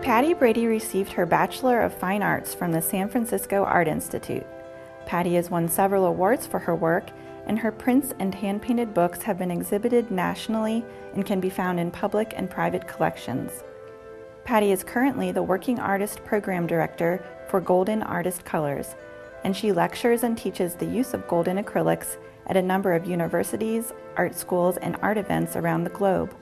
Patti Brady received her Bachelor of Fine Arts from the San Francisco Art Institute. Patti has won several awards for her work, and her prints and hand-painted books have been exhibited nationally and can be found in public and private collections. Patti is currently the Working Artist Program Director for Golden Artist Colors, and she lectures and teaches the use of golden acrylics at a number of universities, art schools, and art events around the globe.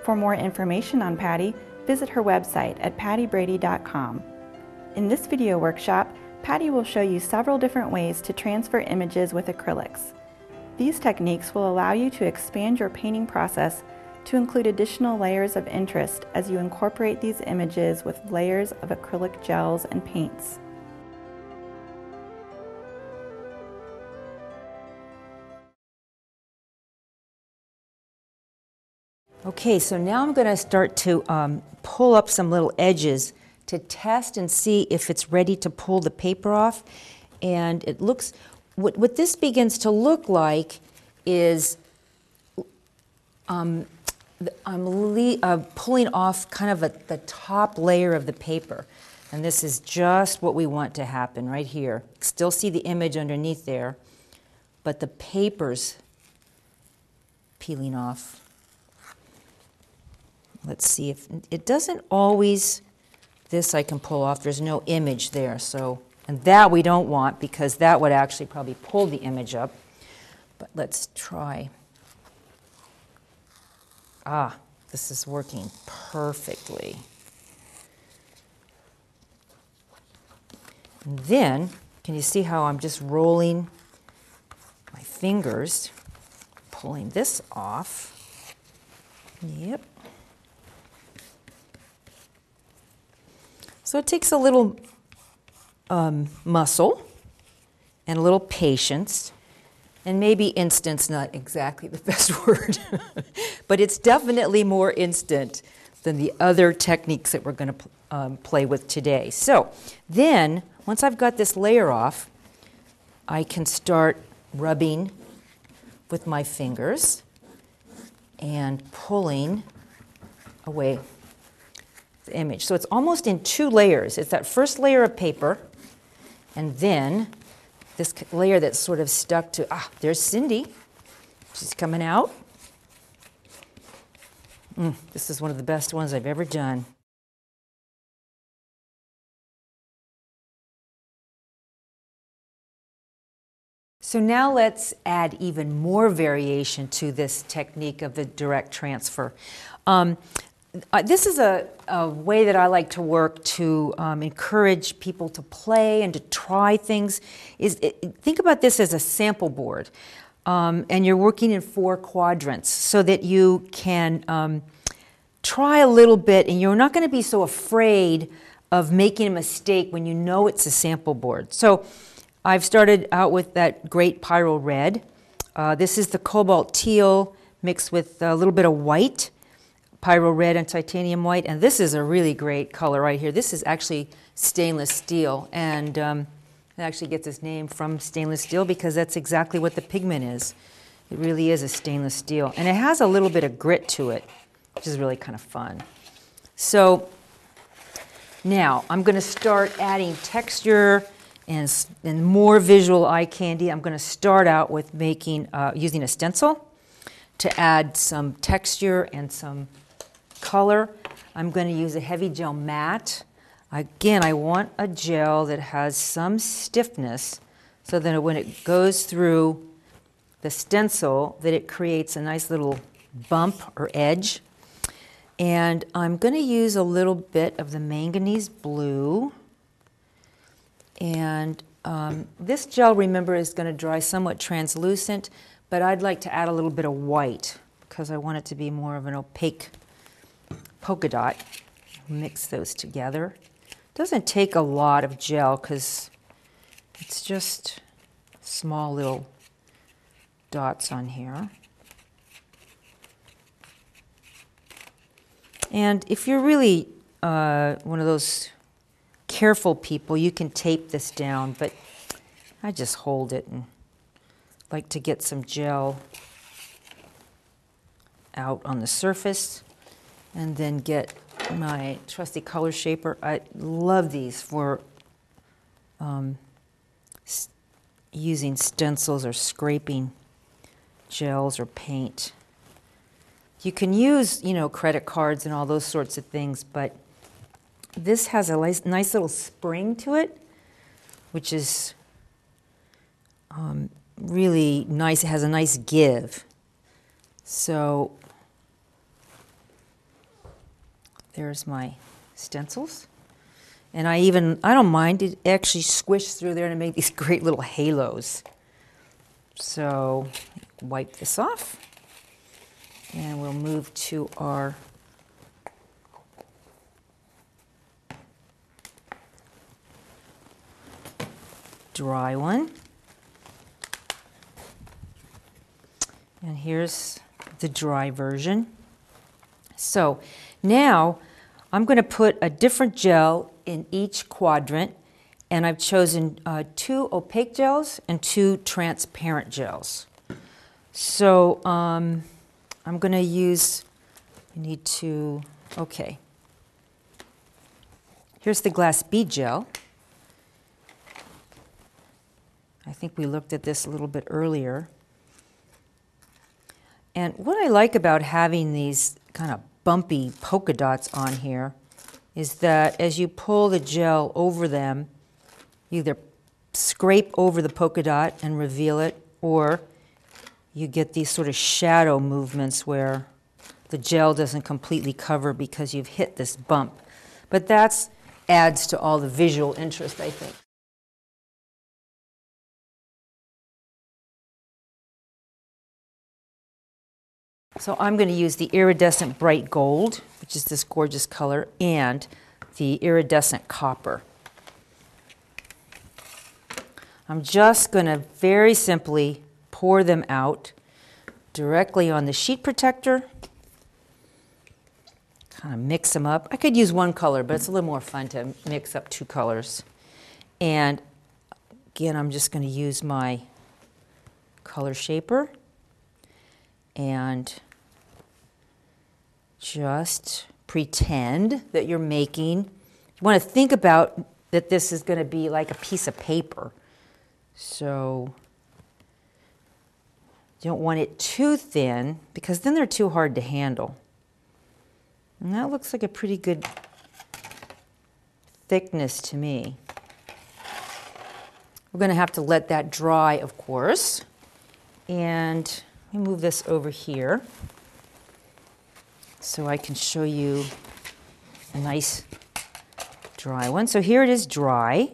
For more information on Patti, visit her website at pattibrady.com. In this video workshop, Patti will show you several different ways to transfer images with acrylics. These techniques will allow you to expand your painting process to include additional layers of interest as you incorporate these images with layers of acrylic gels and paints. Okay, so now I'm going to start to pull up some little edges to test and see if it's ready to pull the paper off. And it looks, what this begins to look like is I'm pulling off kind of the top layer of the paper. And this is just what we want to happen right here. Still see the image underneath there, but the paper's peeling off. Let's see if it doesn't always, this I can pull off. There's no image there, so, and that we don't want because that would actually probably pull the image up. But let's try. Ah, this is working perfectly. And then, can you see how I'm just rolling my fingers, pulling this off? Yep. So it takes a little muscle and a little patience, and maybe instant's not exactly the best word, but it's definitely more instant than the other techniques that we're going to play with today. So then, once I've got this layer off, I can start rubbing with my fingers and pulling away the image. So it's almost in two layers. It's that first layer of paper, and then this layer that's sort of stuck to, there's Cindy. She's coming out. This is one of the best ones I've ever done. So now let's add even more variation to this technique of the direct transfer. This is a way that I like to work to encourage people to play and to try things. Think about this as a sample board, and you're working in 4 quadrants so that you can try a little bit, and you're not going to be so afraid of making a mistake when you know it's a sample board. So I've started out with that great Pyro Red. This is the Cobalt Teal mixed with a little bit of white. Pyro Red and Titanium White, and this is a really great color right here. This is actually stainless steel, and it actually gets its name from stainless steel because that's exactly what the pigment is. It really is a stainless steel, and it has a little bit of grit to it, which is really kind of fun. So now I'm going to start adding texture and more visual eye candy. I'm going to start out with making using a stencil to add some texture and some color. I'm going to use a heavy gel matte. Again, I want a gel that has some stiffness so that when it goes through the stencil that it creates a nice little bump or edge. And I'm going to use a little bit of the manganese blue. And this gel, remember, is going to dry somewhat translucent, but I'd like to add a little bit of white because I want it to be more of an opaque polka dot. Mix those together. Doesn't take a lot of gel because it's just small little dots on here. And if you're really one of those careful people, you can tape this down, but I just hold it and like to get some gel out on the surface and then get my trusty color shaper. I love these for using stencils or scraping gels or paint. You can use, credit cards and all those sorts of things, but this has a nice little spring to it, which is really nice. It has a nice give. So there's my stencils. And I don't mind, it actually squished through there to make these great little halos. So wipe this off. And we'll move to our dry one. And here's the dry version. So now I'm going to put a different gel in each quadrant, and I've chosen 2 opaque gels and 2 transparent gels. So I'm going to use, okay. Here's the glass bead gel. I think we looked at this a little bit earlier. And what I like about having these kind of bumpy polka dots on here is that as you pull the gel over them, you either scrape over the polka dot and reveal it, or you get these sort of shadow movements where the gel doesn't completely cover because you've hit this bump. But that adds to all the visual interest, I think. So I'm going to use the iridescent bright gold, which is this gorgeous color, and the iridescent copper. I'm just going to very simply pour them out directly on the sheet protector. Kind of mix them up. I could use one color, but it's a little more fun to mix up 2 colors. And again, I'm just going to use my color shaper and just pretend that you're making. You want to think about that this is going to be like a piece of paper. So you don't want it too thin because then they're too hard to handle. And that looks like a pretty good thickness to me. We're going to have to let that dry, of course. And let me move this over here so I can show you a nice dry one. So here it is dry.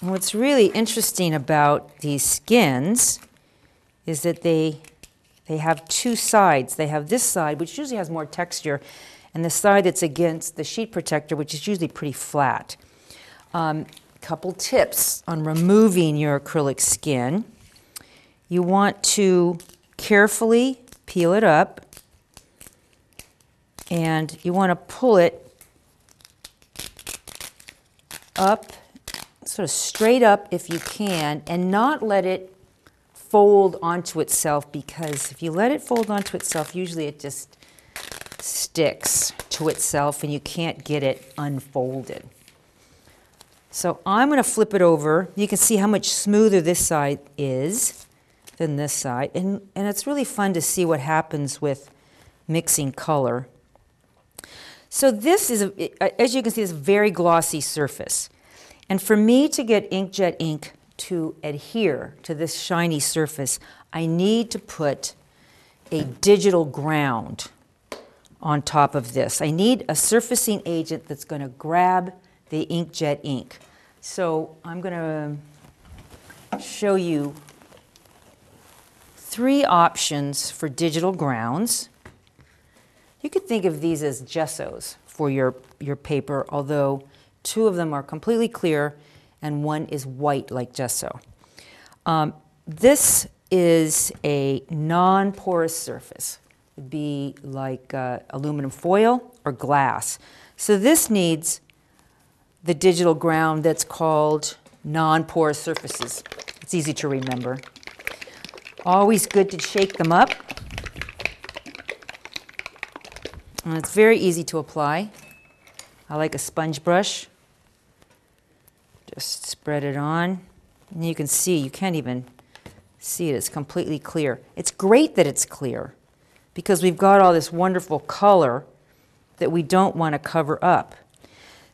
And what's really interesting about these skins is that they have 2 sides. They have this side, which usually has more texture, and the side that's against the sheet protector, which is usually pretty flat. Couple tips on removing your acrylic skin. You want to carefully peel it up, and you want to pull it up, sort of straight up if you can, and not let it fold onto itself, because if you let it fold onto itself, usually it just sticks to itself and you can't get it unfolded. So I'm going to flip it over. You can see how much smoother this side is than this side. And it's really fun to see what happens with mixing color. So this is, as you can see, this very glossy surface. And for me to get inkjet ink to adhere to this shiny surface, I need to put a digital ground on top of this. I need a surfacing agent that's going to grab the inkjet ink. So I'm going to show you 3 options for digital grounds. You could think of these as gessos for your paper, although 2 of them are completely clear and 1 is white like gesso. This is a non-porous surface. It would be like aluminum foil or glass. So this needs the digital ground that's called non-porous surfaces. It's easy to remember. Always good to shake them up. And it's very easy to apply. I like a sponge brush. Just spread it on. And you can see, you can't even see it, it's completely clear. It's great that it's clear because we've got all this wonderful color that we don't want to cover up.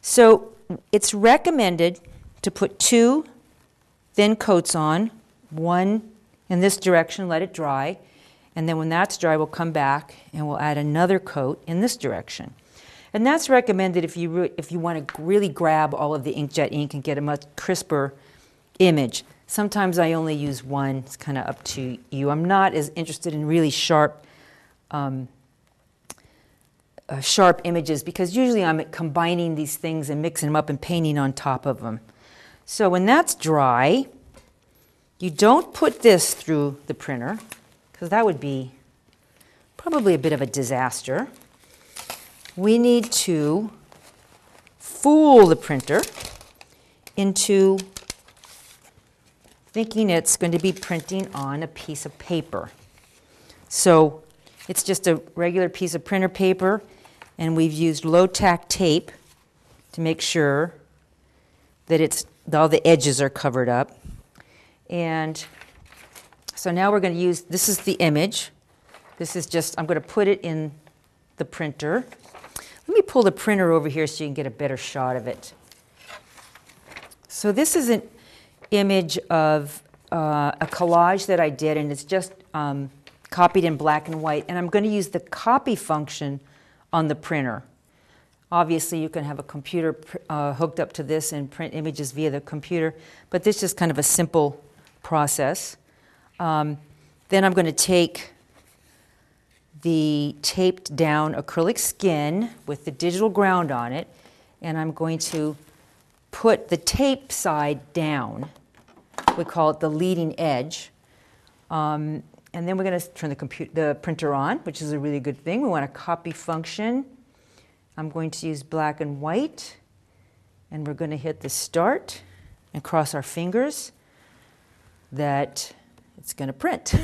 So it's recommended to put 2 thin coats on, one in this direction, let it dry, and then when that's dry, we'll come back and we'll add another coat in this direction. And that's recommended if you want to really grab all of the inkjet ink and get a much crisper image. Sometimes I only use one. It's kind of up to you. I'm not as interested in really sharp images because usually I'm combining these things and mixing them up and painting on top of them. So when that's dry, you don't put this through the printer because that would be probably a bit of a disaster. We need to fool the printer into thinking it's going to be printing on a piece of paper. So it's just a regular piece of printer paper, and we've used low-tack tape to make sure that all the edges are covered up. And so now we're going to use, this is the image. This is just, I'm going to put it in the printer. Let me pull the printer over here so you can get a better shot of it. So this is an image of a collage that I did, and it's just copied in black and white. And I'm going to use the copy function on the printer. Obviously, you can have a computer hooked up to this and print images via the computer, but this is kind of a simple process. Then I'm going to take the taped down acrylic skin with the digital ground on it, and I'm going to put the tape side down. We call it the leading edge. And then we're going to turn the printer on, which is a really good thing. We want a copy function. I'm going to use black and white, and we're going to hit the start and cross our fingers that it's going to print.